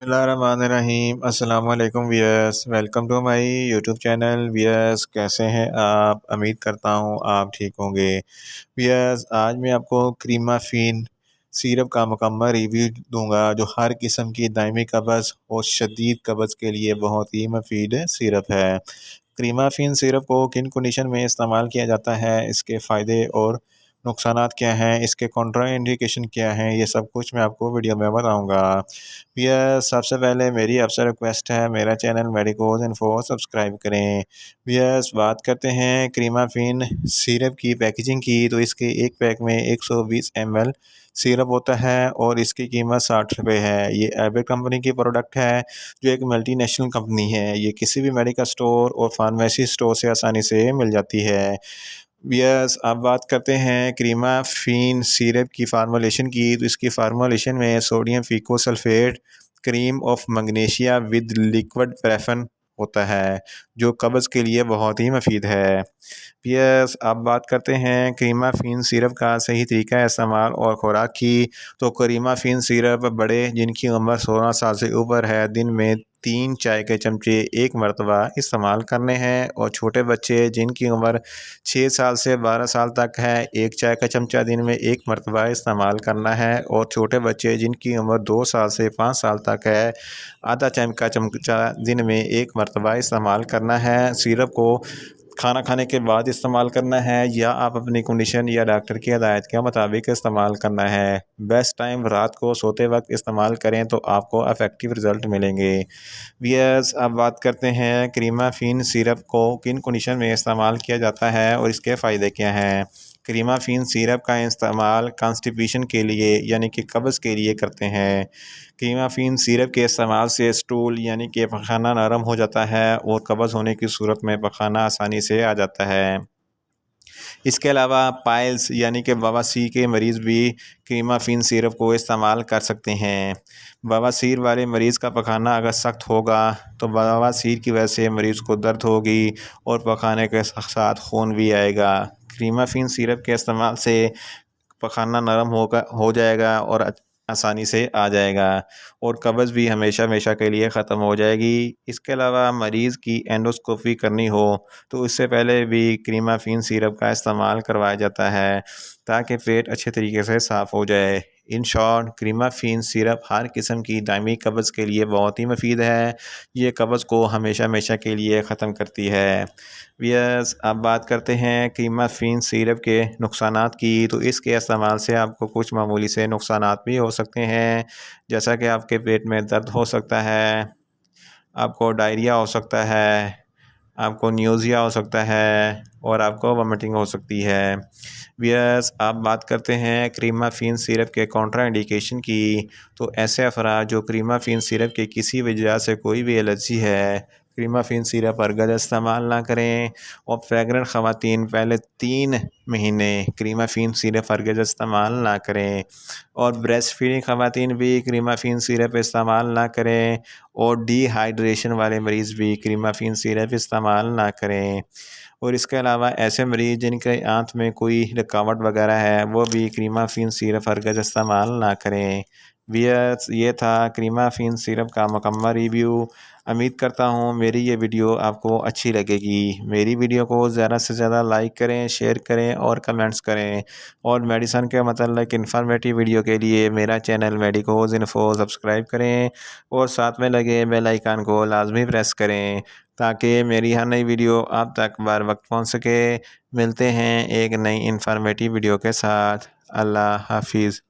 बिस्मिल्लाहिर्रहमानिर्रहीम अस्सलाम वालेकुम viewers, welcome to my YouTube channel. Viewers, कैसे हैं आप? उम्मीद करता हूँ आप ठीक होंगे। वियर्स, आज मैं आपको क्रीमाफिन सिरप का मुकम्मल रिव्यू दूंगा जो हर किस्म की दायमी कब्ज़ और शदीद कब्ज़ के लिए बहुत ही मुफीद सिरप है। क्रीमाफिन सिरप को किन कंडीशन में इस्तेमाल किया जाता है, इसके फ़ायदे और नुकसानात क्या हैं, इसके कॉन्ट्रा इंडिकेशन क्या हैं, ये सब कुछ मैं आपको वीडियो में बताऊंगा। भैया, सबसे पहले मेरी आपसे रिक्वेस्ट है, मेरा चैनल मेडिकोज इन्फो सब्सक्राइब करें। भैया, बात करते हैं क्रीमाफिन सिरप की पैकेजिंग की, तो इसके एक पैक में 120 ml सिरप होता है और इसकी कीमत 60 रुपये है। ये एबेक कंपनी की प्रोडक्ट है जो एक मल्टीनेशनल कंपनी है। ये किसी भी मेडिकल स्टोर और फार्मेसी स्टोर से आसानी से मिल जाती है। यस, अब बात करते हैं क्रीमाफिन सिरप की फार्मूलेशन की, तो इसकी फार्मूलेशन में sodium picosulfate cream of magnesia with liquid paraffin होता है जो कब्ज़ के लिए बहुत ही मुफीद है। यस, अब बात करते हैं क्रीमाफिन सिरप का सही तरीका इस्तेमाल और खुराक की, तो क्रीमाफिन सिरप बड़े जिनकी उम्र 16 साल से ऊपर है दिन में 3 चाय के चमचे एक मरतबा इस्तेमाल करने हैं, और छोटे बच्चे जिनकी उम्र 6 साल से 12 साल तक है 1 चाय का चमचा दिन में एक मरतबा इस्तेमाल करना है, और छोटे बच्चे जिनकी उम्र 2 साल से 5 साल तक है आधा चाय का चमचा दिन में एक मरतबा इस्तेमाल करना है। सिरप को खाना खाने के बाद इस्तेमाल करना है या आप अपनी कंडीशन या डॉक्टर की हिदायत के मुताबिक इस्तेमाल करना है। बेस्ट टाइम रात को सोते वक्त इस्तेमाल करें तो आपको इफ़ेक्टिव रिज़ल्ट मिलेंगे। वियर्स, अब बात करते हैं क्रीमाफिन सिरप को किन कंडीशन में इस्तेमाल किया जाता है और इसके फ़ायदे क्या हैं। क्रीमाफिन सिरप का इस्तेमाल कॉन्स्टिपेशन के लिए यानी कि कब्ज़ के लिए करते हैं। क्रीमाफिन सिरप के इस्तेमाल से स्टूल यानी कि पखाना नरम हो जाता है और कब्ज़ होने की सूरत में पखाना आसानी से आ जाता है। इसके अलावा पाइल्स यानी कि बवासीर के मरीज़ भी क्रीमाफिन सिरप को इस्तेमाल कर सकते हैं। बवासीर वाले मरीज़ का पखाना अगर सख्त होगा तो बवासीर की वजह से मरीज़ को दर्द होगी और पखाने के साथ खून भी आएगा। क्रीमाफिन सिरप के इस्तेमाल से पखाना नरम हो जाएगा और आसानी से आ जाएगा और कब्ज़ भी हमेशा हमेशा के लिए ख़त्म हो जाएगी। इसके अलावा मरीज़ की एंडोस्कोपी करनी हो तो इससे पहले भी क्रीमाफिन सिरप का इस्तेमाल करवाया जाता है ताकि पेट अच्छे तरीके से साफ़ हो जाए। इन शॉर्ट, क्रीमाफिन सिरप हर किस्म की दायमी कब्ज़ के लिए बहुत ही मुफीद है। ये कब्ज़ को हमेशा हमेशा के लिए ख़त्म करती है। वियर्स, अब बात करते हैं क्रीमाफिन सिरप के नुकसानात की, तो इसके इस्तेमाल से आपको कुछ मामूली से नुकसानात भी हो सकते हैं, जैसा कि आपके पेट में दर्द हो सकता है, आपको डायरिया हो सकता है, आपको न्यूज़िया हो सकता है और आपको वोमिटिंग हो सकती है। वियर्स, अब बात करते हैं क्रीमाफिन सिरप के कॉन्ट्रा इंडिकेशन की, तो ऐसे अफराद जो क्रीमाफिन सिरप के किसी वजह से कोई भी एलर्जी है, क्रीमाफिन सिरप हरगिज़ इस्तेमाल ना करें। और प्रेग्नेंट ख़वातीन पहले 3 महीने क्रीमाफिन सिरप हरगिज़ इस्तेमाल ना करें, और ब्रेस्ट फीडिंग ख़वातीन भी क्रीमाफिन सिरप इस्तेमाल ना करें, और डिहाइड्रेशन वाले मरीज़ भी क्रीमाफिन सिरप इस्तेमाल ना करें। और इसके अलावा ऐसे मरीज़ जिनके आँत में कोई रुकावट वगैरह है वो भी क्रीमाफिन सिरप हरगिज़ इस्तेमाल ना करें। वियर्स, ये था क्रीमाफिन सिरप का मुकम्मल रिव्यू। उम्मीद करता हूँ मेरी ये वीडियो आपको अच्छी लगेगी। मेरी वीडियो को ज़्यादा से ज़्यादा लाइक करें, शेयर करें और कमेंट्स करें, और मेडिसन के मतलब इन्फॉर्मेटिव वीडियो के लिए मेरा चैनल मेडिकोज इन्फो सब्सक्राइब करें और साथ में लगे बेल आइकन को लाजमी प्रेस करें ताकि मेरी हर नई वीडियो आप तक बर वक्त पहुँच सके। मिलते हैं एक नई इन्फॉर्मेटिव वीडियो के साथ। अल्लाह हाफिज़।